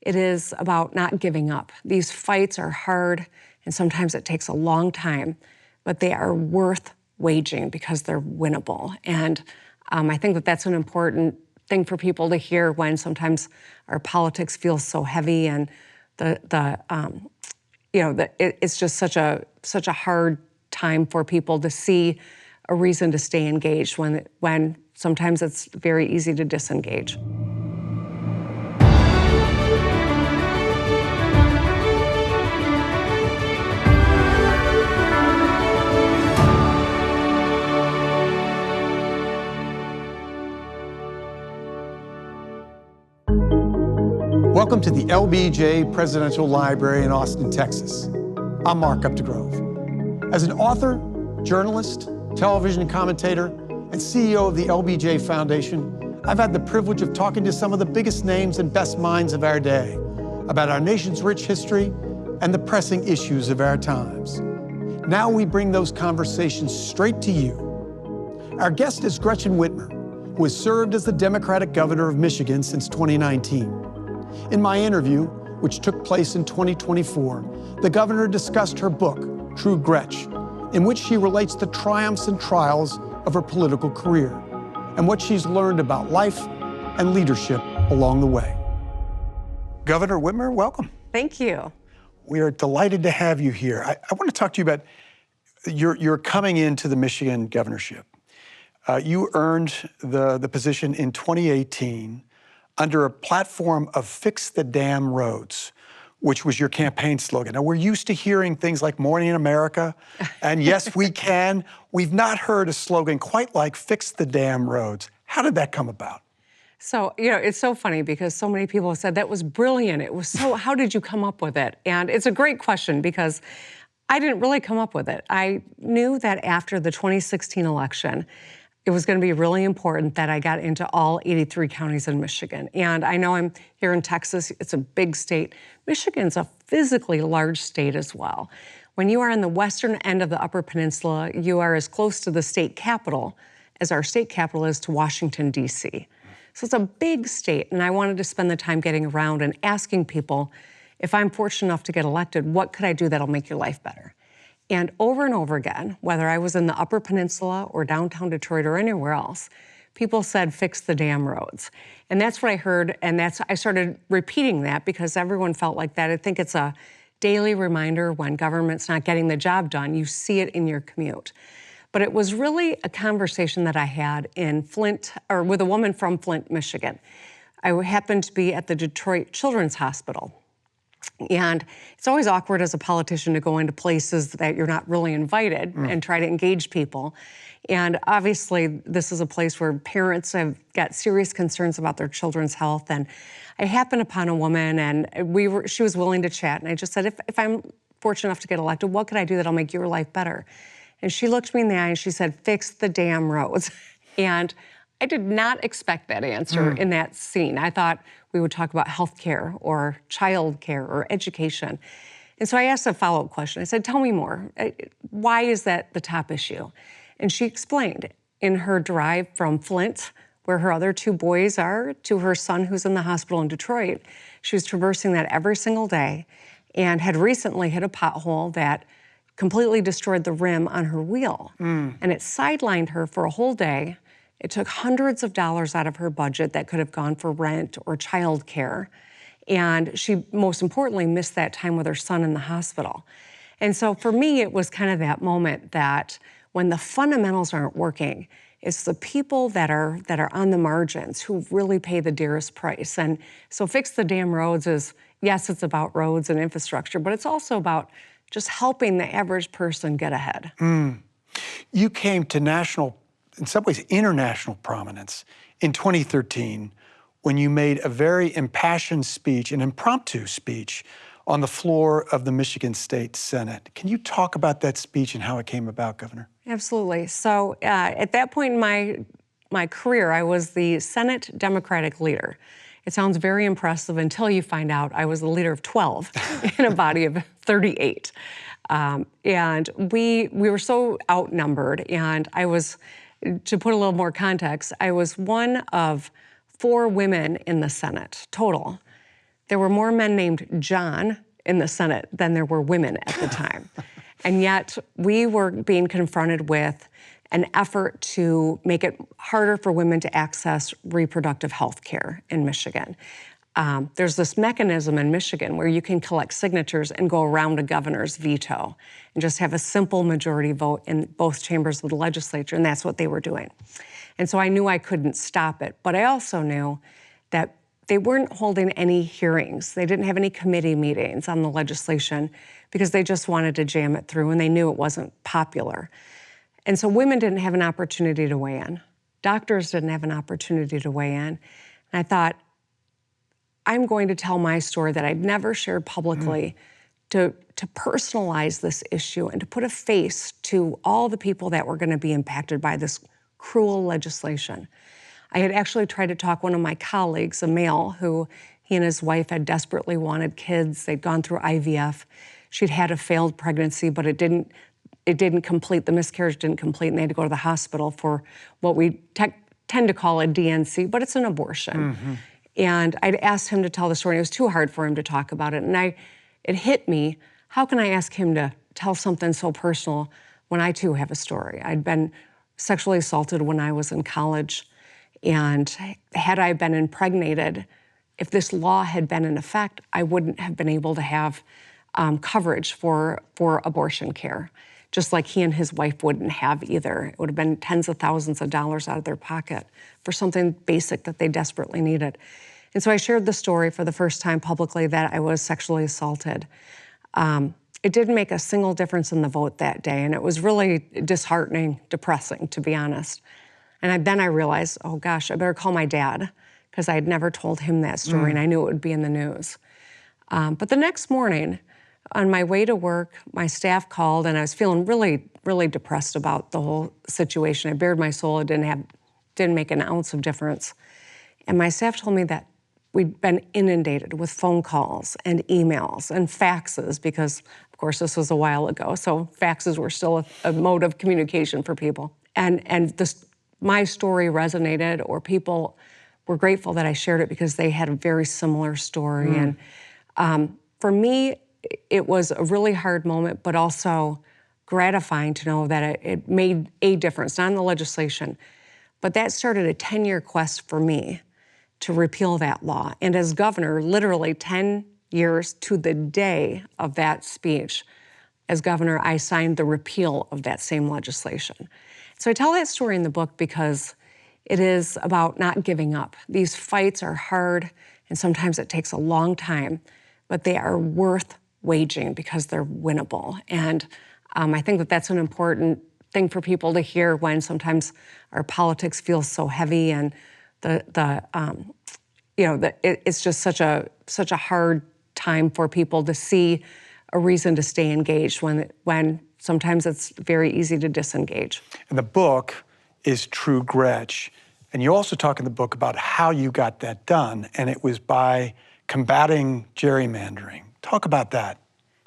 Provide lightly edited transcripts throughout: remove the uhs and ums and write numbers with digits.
it is about not giving up. These fights are hard, and sometimes it takes a long time, but they are worth waging because they're winnable. And I think that that's an important thing for people to hear when sometimes our politics feels so heavy, and it's just such a hard time for people to see a reason to stay engaged when sometimes it's very easy to disengage. Welcome to the LBJ Presidential Library in Austin, Texas. I'm Mark Updegrove. As an author, journalist, television commentator, and CEO of the LBJ Foundation, I've had the privilege of talking to some of the biggest names and best minds of our day about our nation's rich history and the pressing issues of our times. Now we bring those conversations straight to you. Our guest is Gretchen Whitmer, who has served as the Democratic governor of Michigan since 2019. In my interview, which took place in 2024, the governor discussed her book, True Gretch, in which she relates the triumphs and trials of her political career and what she's learned about life and leadership along the way. Governor Whitmer, welcome. Thank you. We are delighted to have you here. I want to talk to you about your coming into the Michigan governorship. You earned the position in 2018 under a platform of Fix the Damn Roads, which was your campaign slogan. Now, we're used to hearing things like Morning in America and Yes, We Can. We've not heard a slogan quite like Fix the Damn Roads. How did that come about? So, it's so funny because so many people have said that was brilliant. It was so, how did you come up with it? And it's a great question because I didn't really come up with it. I knew that after the 2016 election, it was going to be really important that I got into all 83 counties in Michigan. And I know I'm here in Texas, it's a big state. Michigan's a physically large state as well. When you are in the western end of the Upper Peninsula, you are as close to the state capital as our state capital is to Washington, D.C. So it's a big state, and I wanted to spend the time getting around and asking people, if I'm fortunate enough to get elected, what could I do that'll make your life better? And over again, whether I was in the Upper Peninsula or downtown Detroit or anywhere else, people said, fix the damn roads. And that's what I heard, and I started repeating that because everyone felt like that. I think it's a daily reminder when government's not getting the job done, you see it in your commute. But it was really a conversation that I had in Flint, or with a woman from Flint, Michigan. I happened to be at the Detroit Children's Hospital. And it's always awkward as a politician to go into places that you're not really invited and try to engage people. And obviously, this is a place where parents have got serious concerns about their children's health. And I happened upon a woman, and she was willing to chat. And I just said, if I'm fortunate enough to get elected, what could I do that'll make your life better? And she looked me in the eye and she said, fix the damn roads. And I did not expect that answer in that scene. I thought we would talk about healthcare or childcare or education. And so I asked a follow-up question. I said, tell me more. Why is that the top issue? And she explained in her drive from Flint, where her other two boys are, to her son who's in the hospital in Detroit. She was traversing that every single day and had recently hit a pothole that completely destroyed the rim on her wheel. And it sidelined her for a whole day. It took hundreds of dollars out of her budget that could have gone for rent or childcare. And she, most importantly, missed that time with her son in the hospital. And so for me, it was kind of that moment that when the fundamentals aren't working, it's the people that are on the margins who really pay the dearest price. And so Fix the Damn Roads is, yes, it's about roads and infrastructure, but it's also about just helping the average person get ahead. You came to national, in some ways international prominence in 2013 when you made a very impassioned speech, an impromptu speech, on the floor of the Michigan State Senate. Can you talk about that speech and how it came about, Governor? Absolutely. So at that point in my career, I was the Senate Democratic leader. It sounds very impressive until you find out I was the leader of 12 in a body of 38. And we were so outnumbered, and I was, to put a little more context, I was one of 4 women in the Senate total. There were more men named John in the Senate than there were women at the time. And yet we were being confronted with an effort to make it harder for women to access reproductive health care in Michigan. There's this mechanism in Michigan where you can collect signatures and go around a governor's veto and just have a simple majority vote in both chambers of the legislature, and that's what they were doing. And so I knew I couldn't stop it, but I also knew that they weren't holding any hearings. They didn't have any committee meetings on the legislation because they just wanted to jam it through, and they knew it wasn't popular. And so women didn't have an opportunity to weigh in. Doctors didn't have an opportunity to weigh in. And I thought, I'm going to tell my story that I'd never shared publicly to personalize this issue and to put a face to all the people that were going to be impacted by this cruel legislation. I had actually tried to talk one of my colleagues, a male, who he and his wife had desperately wanted kids. They'd gone through IVF. She'd had a failed pregnancy, but it didn't complete, the miscarriage didn't complete, and they had to go to the hospital for what we tend to call a DNC, but it's an abortion. And I'd asked him to tell the story, and it was too hard for him to talk about it. And it hit me, how can I ask him to tell something so personal when I too have a story? I'd been sexually assaulted when I was in college, and had I been impregnated, if this law had been in effect, I wouldn't have been able to have coverage for abortion care, just like he and his wife wouldn't have either. It would have been tens of thousands of dollars out of their pocket for something basic that they desperately needed. And so I shared the story for the first time publicly that I was sexually assaulted. It didn't make a single difference in the vote that day, and it was really disheartening, depressing, to be honest. And then I realized, oh gosh, I better call my dad, because I had never told him that story, and I knew it would be in the news. But the next morning, on my way to work, my staff called, and I was feeling really, really depressed about the whole situation. I bared my soul. It didn't make an ounce of difference. And my staff told me that we'd been inundated with phone calls and emails and faxes, because, of course, this was a while ago, so faxes were still a mode of communication for people. And my story resonated, or people were grateful that I shared it because they had a very similar story. And for me, it was a really hard moment, but also gratifying to know that it made a difference, not in the legislation, but that started a 10-year quest for me to repeal that law. And as governor, literally 10 years to the day of that speech, as governor, I signed the repeal of that same legislation. So I tell that story in the book because it is about not giving up. These fights are hard, and sometimes it takes a long time, but they are worth waging because they're winnable. And I think that that's an important thing for people to hear when sometimes our politics feels so heavy, and it's just such a hard time for people to see a reason to stay engaged when sometimes it's very easy to disengage. And the book is True Gretch. And you also talk in the book about how you got that done, and it was by combating gerrymandering. Talk about that.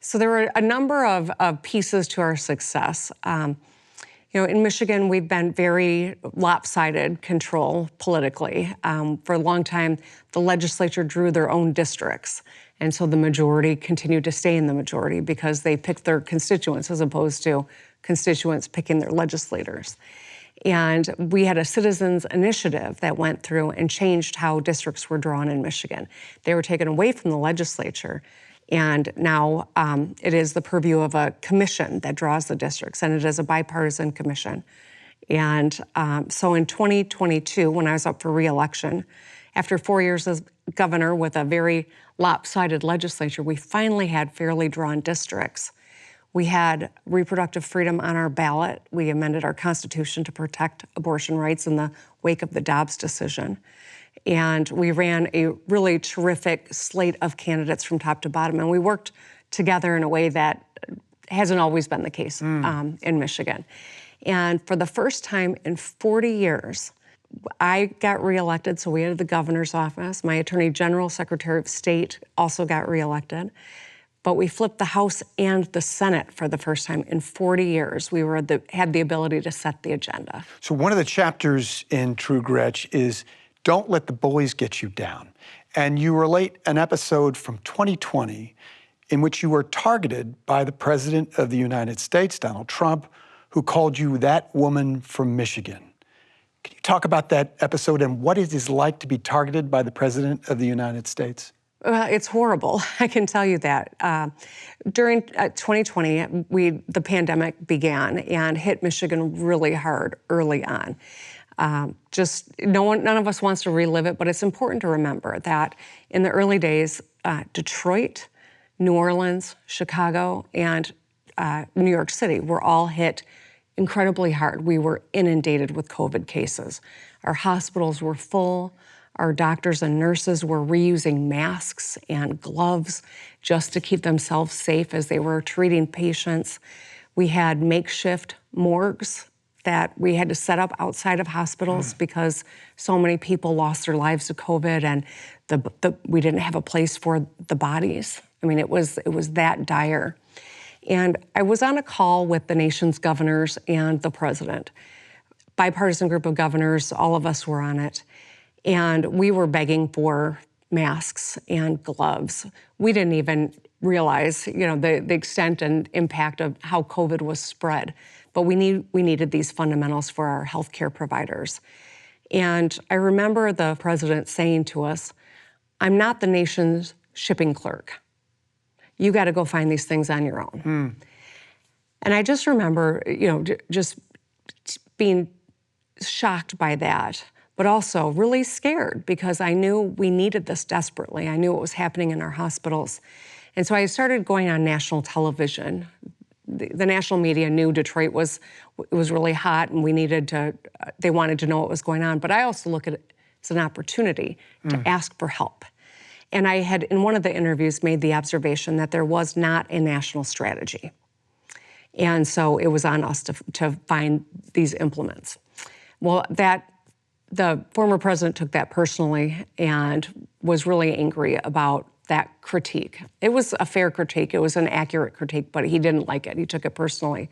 So there were a number of pieces to our success. In Michigan, we've been very lopsided control politically. For a long time, the legislature drew their own districts. And so the majority continued to stay in the majority because they picked their constituents as opposed to constituents picking their legislators. And we had a citizens initiative that went through and changed how districts were drawn in Michigan. They were taken away from the legislature, and now it is the purview of a commission that draws the districts, and it is a bipartisan commission. And so in 2022, when I was up for re-election, after 4 years as governor with a very lopsided legislature, we finally had fairly drawn districts. We had reproductive freedom on our ballot. We amended our Constitution to protect abortion rights in the wake of the Dobbs decision. And we ran a really terrific slate of candidates from top to bottom. And we worked together in a way that hasn't always been the case in Michigan. And for the first time in 40 years, I got reelected, so we had the governor's office. My attorney general, secretary of state also got reelected. But we flipped the House and the Senate for the first time in 40 years. We had the ability to set the agenda. So one of the chapters in True Gretch is don't let the bullies get you down. and you relate an episode from 2020 in which you were targeted by the President of the United States, Donald Trump, who called you that woman from Michigan. Can you talk about that episode and what it is like to be targeted by the President of the United States? Well, it's horrible. I can tell you that. During 2020, the pandemic began and hit Michigan really hard early on. None of us wants to relive it, but it's important to remember that in the early days, Detroit, New Orleans, Chicago, and New York City were all hit incredibly hard. We were inundated with COVID cases. Our hospitals were full. Our doctors and nurses were reusing masks and gloves just to keep themselves safe as they were treating patients. We had makeshift morgues that we had to set up outside of hospitals because so many people lost their lives to COVID, and we didn't have a place for the bodies. I mean, it was that dire. And I was on a call with the nation's governors and the president. Bipartisan group of governors, all of us were on it. And we were begging for masks and gloves. We didn't even realize, the extent and impact of how COVID was spread. But we needed these fundamentals for our healthcare providers. And I remember the president saying to us, "I'm not the nation's shipping clerk. You got to go find these things on your own." And I just remember, just being shocked by that, but also really scared because I knew we needed this desperately. I knew what was happening in our hospitals. And so I started going on national television. The national media knew Detroit was really hot and they wanted to know what was going on. But I also look at it as an opportunity to ask for help. And I had, in one of the interviews, made the observation that there was not a national strategy. And so it was on us to find these implements. Well, the former president took that personally and was really angry about that critique. It was a fair critique. It was an accurate critique, but he didn't like it. He took it personally.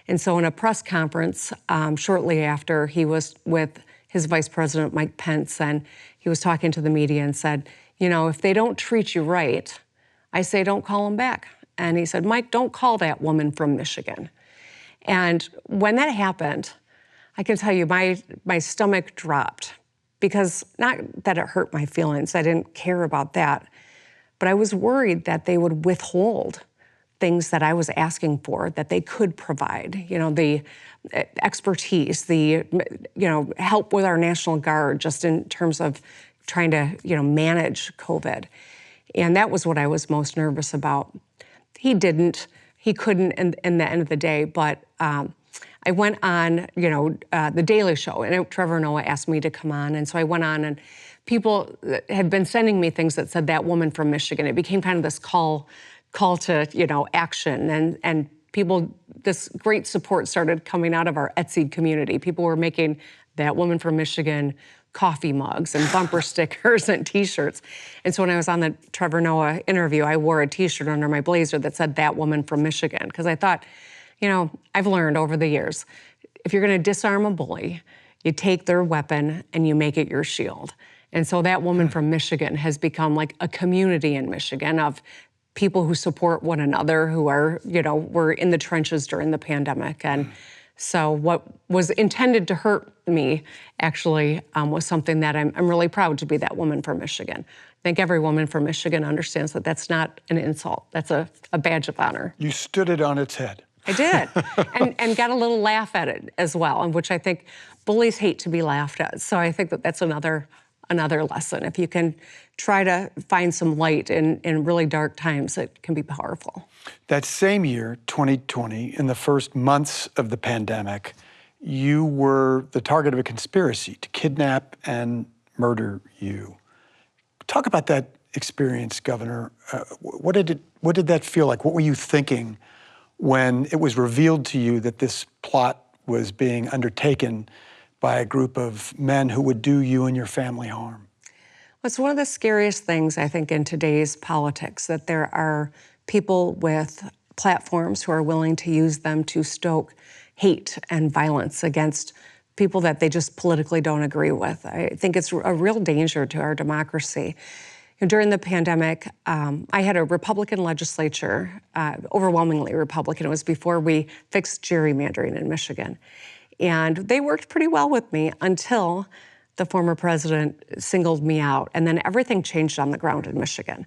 And so in a press conference, shortly after, he was with his vice president, Mike Pence, and he was talking to the media and said, if they don't treat you right, I say don't call them back. And he said, "Mike, don't call that woman from Michigan." And when that happened, I can tell you my stomach dropped because not that it hurt my feelings, I didn't care about that, but I was worried that they would withhold things that I was asking for that they could provide, the expertise, the, help with our National Guard just in terms of trying to, manage COVID. And that was what I was most nervous about. He couldn't in the end of the day, but I went on, the Daily Show, and Trevor Noah asked me to come on, and so I went on, and people had been sending me things that said that woman from Michigan. It became kind of this call to, action, and people, this great support started coming out of our Etsy community. People were making that woman from Michigan coffee mugs and bumper stickers and T-shirts. And so when I was on the Trevor Noah interview, I wore a T-shirt under my blazer that said that woman from Michigan, because I thought, I've learned over the years, if you're going to disarm a bully, you take their weapon and you make it your shield. And so that woman from Michigan has become like a community in Michigan of people who support one another, who are, were in the trenches during the pandemic. And so what was intended to hurt me actually was something that I'm really proud to be that woman from Michigan. I think every woman from Michigan understands that that's not an insult. That's a badge of honor. You stood it on its head. I did, and got a little laugh at it as well, in which I think bullies hate to be laughed at. So I think that that's another lesson. If you can try to find some light in really dark times, it can be powerful. That same year, 2020, in the first months of the pandemic, you were the target of a conspiracy to kidnap and murder you. Talk about that experience, Governor. What did that feel like? What were you thinking when it was revealed to you that this plot was being undertaken by a group of men who would do you and your family harm? Well, it's one of the scariest things, I think, in today's politics, that there are people with platforms who are willing to use them to stoke hate and violence against people that they just politically don't agree with. I think it's a real danger to our democracy. During the pandemic, I had a Republican legislature, overwhelmingly Republican. It was before we fixed gerrymandering in Michigan. And they worked pretty well with me until the former president singled me out. And then everything changed on the ground in Michigan.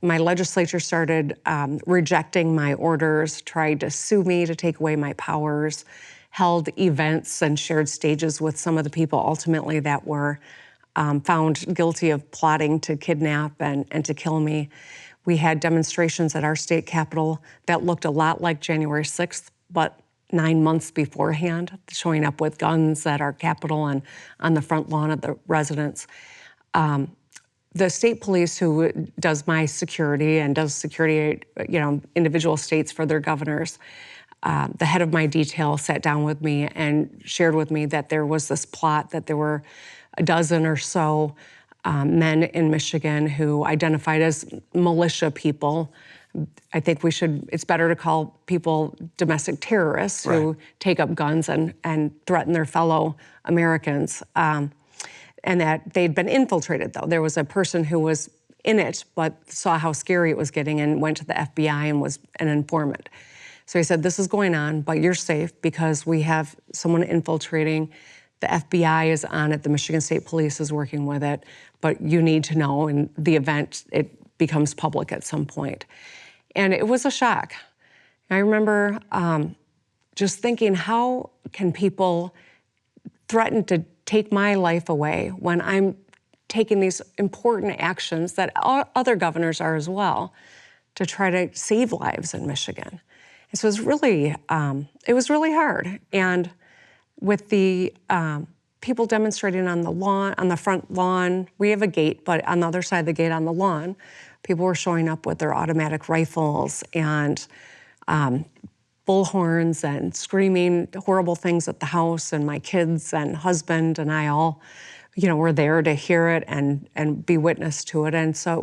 My legislature started rejecting my orders, tried to sue me to take away my powers, held events and shared stages with some of the people ultimately that were found guilty of plotting to kidnap and to kill me. We had demonstrations at our state capitol that looked a lot like January 6th, but 9 months beforehand, showing up with guns at our capitol and on the front lawn of the residence. The state police, who does my security and does security, individual states for their governors, the head of my detail sat down with me and shared with me that there was this plot, that there were a dozen or so men in Michigan who identified as militia people. I think it's better to call people domestic terrorists who take up guns and threaten their fellow Americans. And that they'd been infiltrated, though. There was a person who was in it, but saw how scary it was getting and went to the FBI and was an informant. So he said, this is going on, but you're safe because we have someone infiltrating. The FBI is on it, the Michigan State Police is working with it, but you need to know in the event it becomes public at some point. And it was a shock. I remember just thinking, how can people threaten to take my life away when I'm taking these important actions that other governors are as well to try to save lives in Michigan? And so it was really hard. And with the people demonstrating on the lawn, on the front lawn, we have a gate, but on the other side of the gate on the lawn, people were showing up with their automatic rifles and bullhorns and screaming horrible things at the house, and my kids and husband and I all, were there to hear it and be witness to it. And so it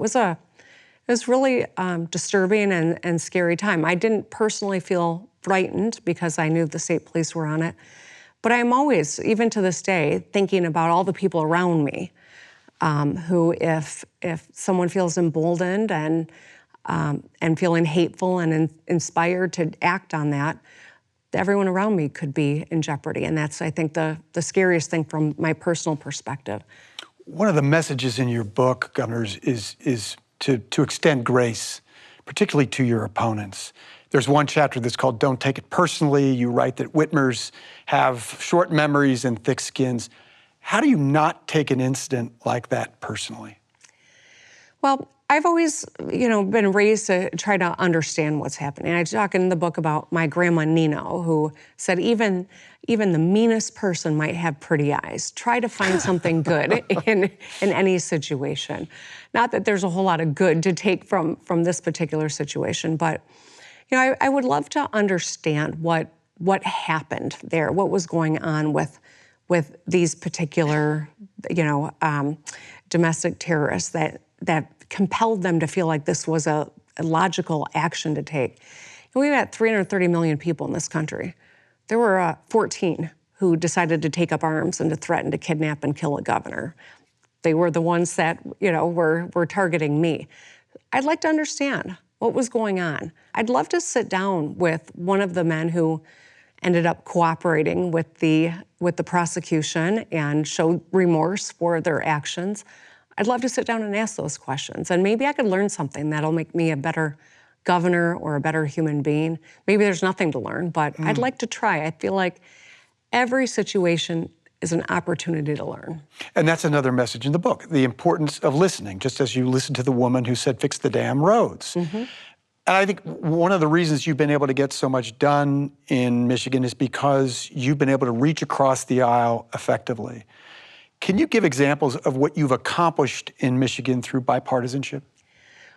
was really disturbing and scary time. I didn't personally feel frightened because I knew the state police were on it, but I'm always, even to this day, thinking about all the people around me who, if someone feels emboldened and feeling hateful and inspired to act on that, everyone around me could be in jeopardy. And that's, I think, the scariest thing from my personal perspective. One of the messages in your book, Governors, is to extend grace, particularly to your opponents. There's one chapter that's called Don't Take It Personally. You write that Whitmers have short memories and thick skins. How do you not take an incident like that personally? Well, I've always, been raised to try to understand what's happening. I talk in the book about my grandma Nino, who said even the meanest person might have pretty eyes. Try to find something good in any situation. Not that there's a whole lot of good to take from this particular situation, but I would love to understand what happened there, what was going on with these particular, domestic terrorists that compelled them to feel like this was a logical action to take. And we've got 330 million people in this country. There were 14 who decided to take up arms and to threaten to kidnap and kill a governor. They were the ones that, were targeting me. I'd like to understand what was going on. I'd love to sit down with one of the men who ended up cooperating with the prosecution and showed remorse for their actions. I'd love to sit down and ask those questions, and maybe I could learn something that'll make me a better governor or a better human being. Maybe there's nothing to learn, but I'd like to try. I feel like every situation is an opportunity to learn. And that's another message in the book, the importance of listening, just as you listened to the woman who said, fix the damn roads. Mm-hmm. And I think one of the reasons you've been able to get so much done in Michigan is because you've been able to reach across the aisle effectively. Can you give examples of what you've accomplished in Michigan through bipartisanship?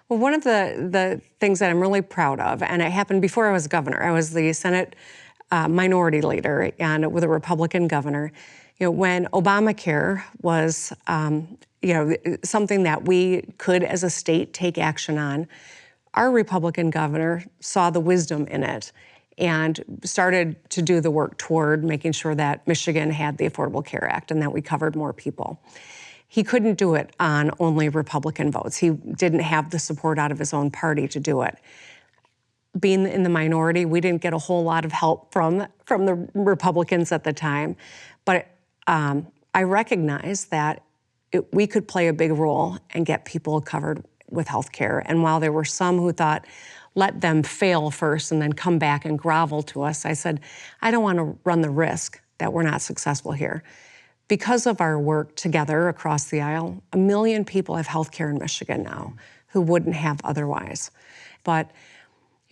Well, one of the things that I'm really proud of, and it happened before I was governor, I was the Senate minority leader and with a Republican governor. When Obamacare was, something that we could as a state take action on, our Republican governor saw the wisdom in it and started to do the work toward making sure that Michigan had the Affordable Care Act and that we covered more people. he couldn't do it on only Republican votes. He didn't have the support out of his own party to do it. Being in the minority, we didn't get a whole lot of help from the Republicans at the time, but I recognized that we could play a big role and get people covered with health care. And while there were some who thought, let them fail first and then come back and grovel to us, I said, I don't want to run the risk that we're not successful here. Because of our work together across the aisle, 1 million people have health care in Michigan now who wouldn't have otherwise. But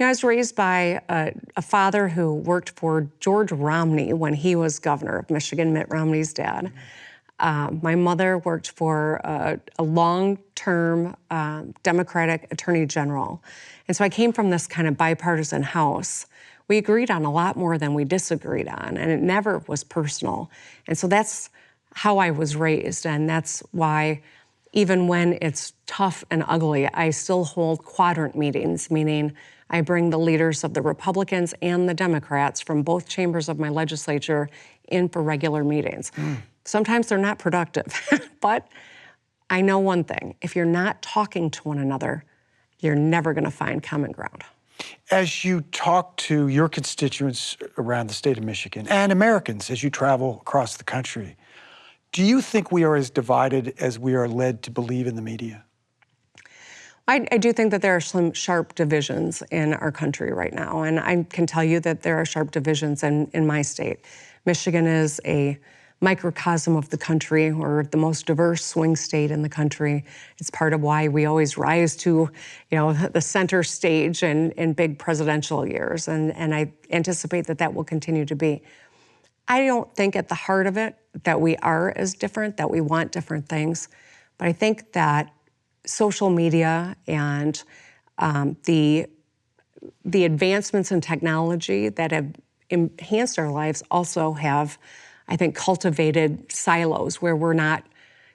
I was raised by a father who worked for George Romney when he was governor of Michigan, Mitt Romney's dad. My mother worked for a long-term Democratic attorney general. And so I came from this kind of bipartisan house. We agreed on a lot more than we disagreed on, and it never was personal. And so that's how I was raised, and that's why even when it's tough and ugly, I still hold quadrant meetings, meaning I bring the leaders of the Republicans and the Democrats from both chambers of my legislature in for regular meetings. Sometimes they're not productive, but I know one thing. If you're not talking to one another, you're never going to find common ground. As you talk to your constituents around the state of Michigan and Americans as you travel across the country, do you think we are as divided as we are led to believe in the media? I do think that there are some sharp divisions in our country right now, and I can tell you that there are sharp divisions in my state. Michigan is a microcosm of the country, or the most diverse swing state in the country. It's part of why we always rise to, the center stage in big presidential years, and I anticipate that will continue to be. I don't think at the heart of it that we are as different, that we want different things, but I think that social media and the advancements in technology that have enhanced our lives also have, I think, cultivated silos where we're not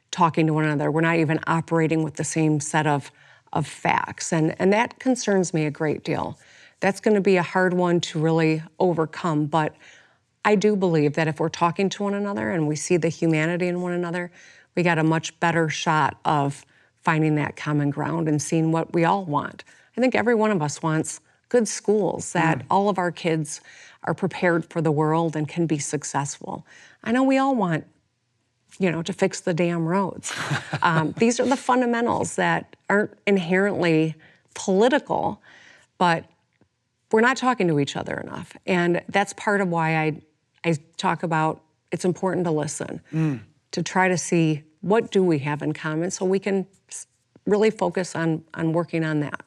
talking to one another. We're not even operating with the same set of facts. And that concerns me a great deal. That's going to be a hard one to really overcome. But I do believe that if we're talking to one another and we see the humanity in one another, we got a much better shot of finding that common ground and seeing what we all want. I think every one of us wants good schools, that all of our kids are prepared for the world and can be successful. I know we all want, to fix the damn roads. These are the fundamentals that aren't inherently political, but we're not talking to each other enough. And that's part of why I talk about it's important to listen, to try to see what do we have in common so we can really focus on working on that.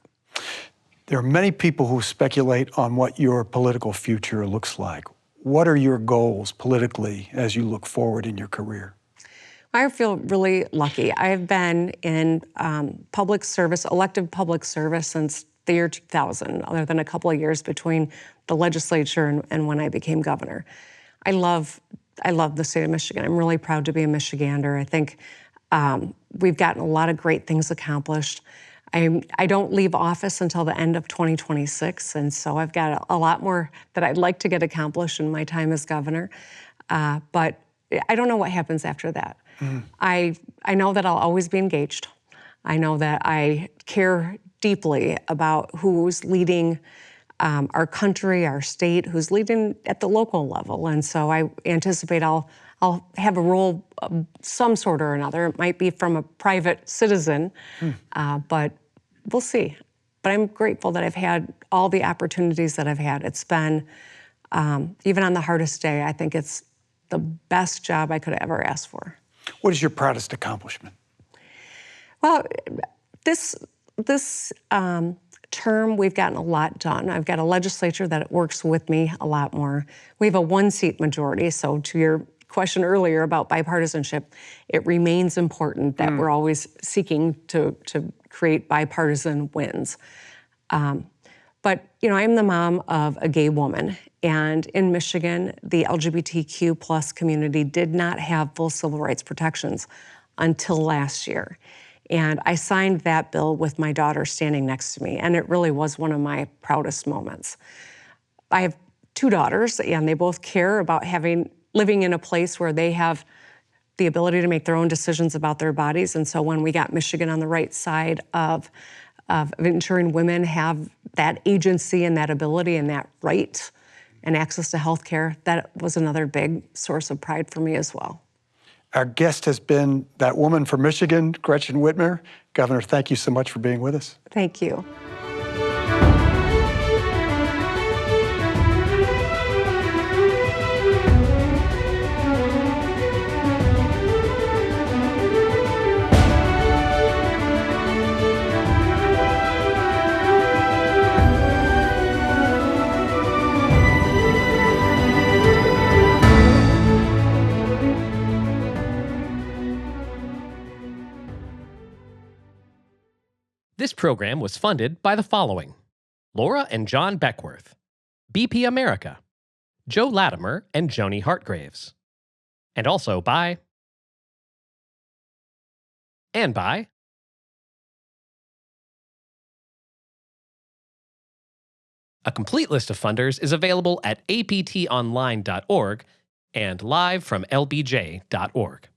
There are many people who speculate on what your political future looks like. What are your goals politically as you look forward in your career? I feel really lucky. I've been in public service, elective public service, since the year 2000, other than a couple of years between the legislature and when I became governor. I love the state of Michigan. I'm really proud to be a Michigander. I think we've gotten a lot of great things accomplished. I don't leave office until the end of 2026, and so I've got a lot more that I'd like to get accomplished in my time as governor. But I don't know what happens after that. I know that I'll always be engaged. I know that I care deeply about who's leading our country, our state, who's leading at the local level. And so I anticipate I'll have a role of some sort or another. It might be from a private citizen, but we'll see. But I'm grateful that I've had all the opportunities that I've had. It's been, even on the hardest day, I think it's the best job I could have ever asked for. What is your proudest accomplishment? Well, this term, we've gotten a lot done. I've got a legislature that works with me a lot more. We have a one-seat majority, so to your question earlier about bipartisanship, it remains important that we're always seeking to create bipartisan wins. But, I'm the mom of a gay woman, and in Michigan, the LGBTQ plus community did not have full civil rights protections until last year. And I signed that bill with my daughter standing next to me, and it really was one of my proudest moments. I have 2 daughters, and they both care about living in a place where they have the ability to make their own decisions about their bodies. And so when we got Michigan on the right side of ensuring women have that agency and that ability and that right and access to health care, that was another big source of pride for me as well. Our guest has been that woman from Michigan, Gretchen Whitmer. Governor, thank you so much for being with us. Thank you. This program was funded by the following: Laura and John Beckworth, BP America, Joe Latimer and Joni Hartgraves, and also by A complete list of funders is available at aptonline.org and live from lbj.org.